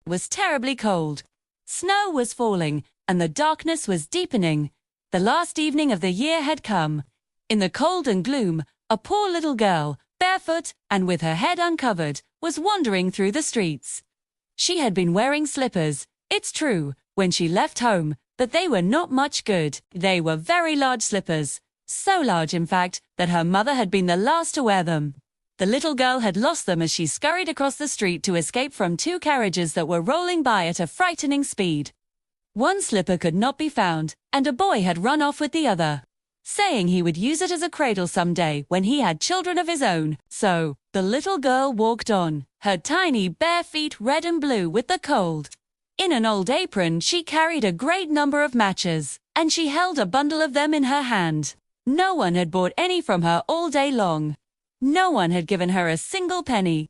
was terribly cold. Snow was falling, and the darkness was deepening. The last evening of the year had come. In the cold and gloom, a poor little girl, barefoot and with her head uncovered, was wandering through the streets. She had been wearing slippers, it's true, when she left home, but they were not much good. They were very large slippers, so large in fact that her mother had been the last to wear them. The little girl had lost them as she scurried across the street to escape from two carriages that were rolling by at a frightening speed. One slipper could not be found, and a boy had run off with the other, saying he would use it as a cradle someday when he had children of his own. So, the little girl walked on, her tiny bare feet red and blue with the cold. In an old apron she carried a great number of matches, and she held a bundle of them in her hand. No one had bought any from her all day long. No one had given her a single penny.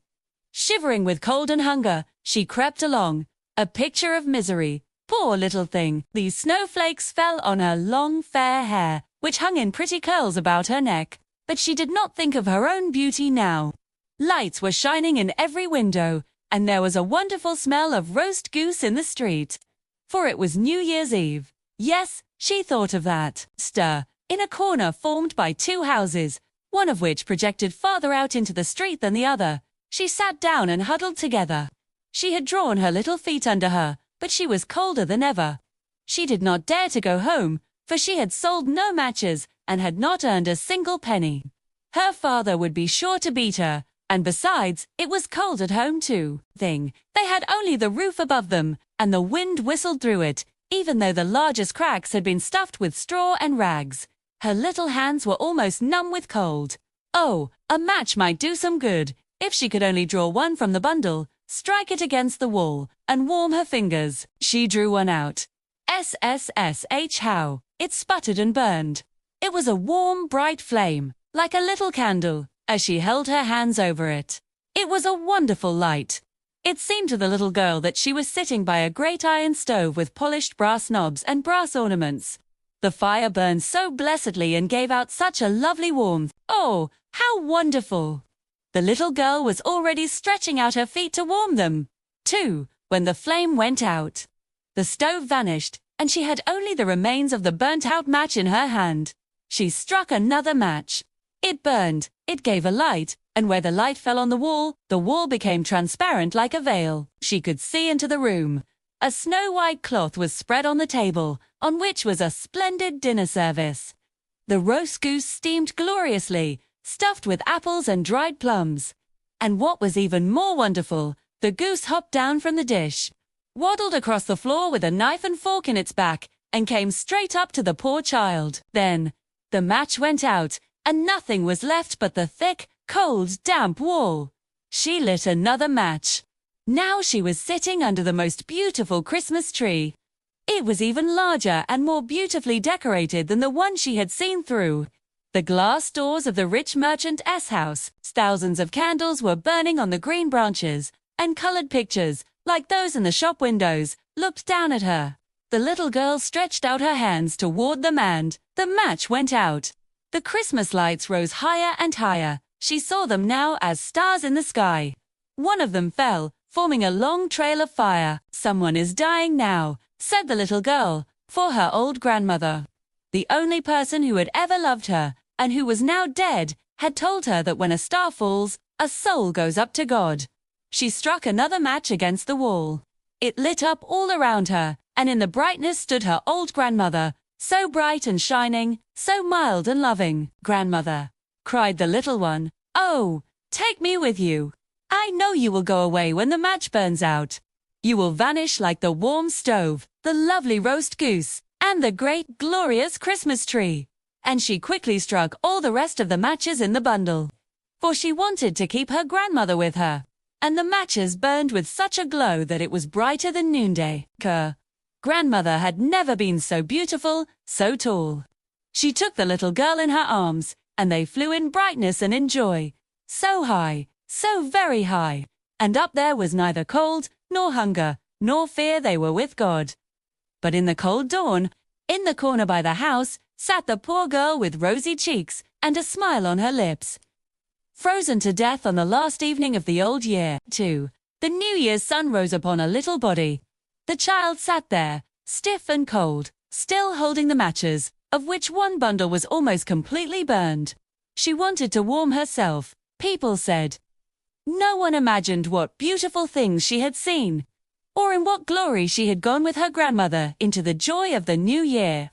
Shivering with cold and hunger, she crept along, a picture of misery. Poor little thing, these snowflakes fell on her long fair hair, which hung in pretty curls about her neck. But she did not think of her own beauty now. Lights were shining in every window, and there was a wonderful smell of roast goose in the street. For it was New Year's Eve. Yes, she thought of that. In a corner formed by two houses, one of which projected farther out into the street than the other, she sat down and huddled together. She had drawn her little feet under her, but she was colder than ever. She did not dare to go home, for she had sold no matches and had not earned a single penny. Her father would be sure to beat her, and besides, it was cold at home too. They had only the roof above them, and the wind whistled through it, even though the largest cracks had been stuffed with straw and rags. Her little hands were almost numb with cold. Oh, a match might do some good, if she could only draw one from the bundle, strike it against the wall, and warm her fingers. She drew one out. SSSH how! It sputtered and burned. It was a warm, bright flame, like a little candle, as she held her hands over it. It was a wonderful light. It seemed to the little girl that she was sitting by a great iron stove with polished brass knobs and brass ornaments. The fire burned so blessedly and gave out such a lovely warmth. Oh, how wonderful! The little girl was already stretching out her feet to warm them, too, when the flame went out. The stove vanished, and she had only the remains of the burnt-out match in her hand. She struck another match. It burned, it gave a light, and where the light fell on the wall became transparent like a veil. She could see into the room. A snow-white cloth was spread on the table, on which was a splendid dinner service. The roast goose steamed gloriously, stuffed with apples and dried plums. And what was even more wonderful, the goose hopped down from the dish, waddled across the floor with a knife and fork in its back, and came straight up to the poor child. Then, the match went out, and nothing was left but the thick, cold, damp wall. She lit another match. Now she was sitting under the most beautiful Christmas tree. It was even larger and more beautifully decorated than the one she had seen through the glass doors of the rich merchant S house. Thousands of candles were burning on the green branches, and colored pictures, like those in the shop windows, looked down at her. The little girl stretched out her hands toward them and the match went out. The Christmas lights rose higher and higher. She saw them now as stars in the sky. One of them fell, forming a long trail of fire. "Someone is dying now," said the little girl, for her old grandmother, the only person who had ever loved her, and who was now dead, had told her that when a star falls, a soul goes up to God. She struck another match against the wall. It lit up all around her, and in the brightness stood her old grandmother, so bright and shining, so mild and loving. "Grandmother," cried the little one, "oh, take me with you. I know you will go away when the match burns out. You will vanish like the warm stove, the lovely roast goose, and the great, glorious Christmas tree." And she quickly struck all the rest of the matches in the bundle, for she wanted to keep her grandmother with her. And the matches burned with such a glow that it was brighter than noonday. Grandmother had never been so beautiful, so tall. She took the little girl in her arms, and they flew in brightness and in joy, so high, so very high, and up there was neither cold, nor hunger, nor fear. They were with God. But in the cold dawn, in the corner by the house, sat the poor girl with rosy cheeks and a smile on her lips. Frozen to death on the last evening of the old year, too. The New Year's sun rose upon a little body. The child sat there, stiff and cold, still holding the matches, of which one bundle was almost completely burned. She wanted to warm herself, people said. No one imagined what beautiful things she had seen, or in what glory she had gone with her grandmother into the joy of the new year.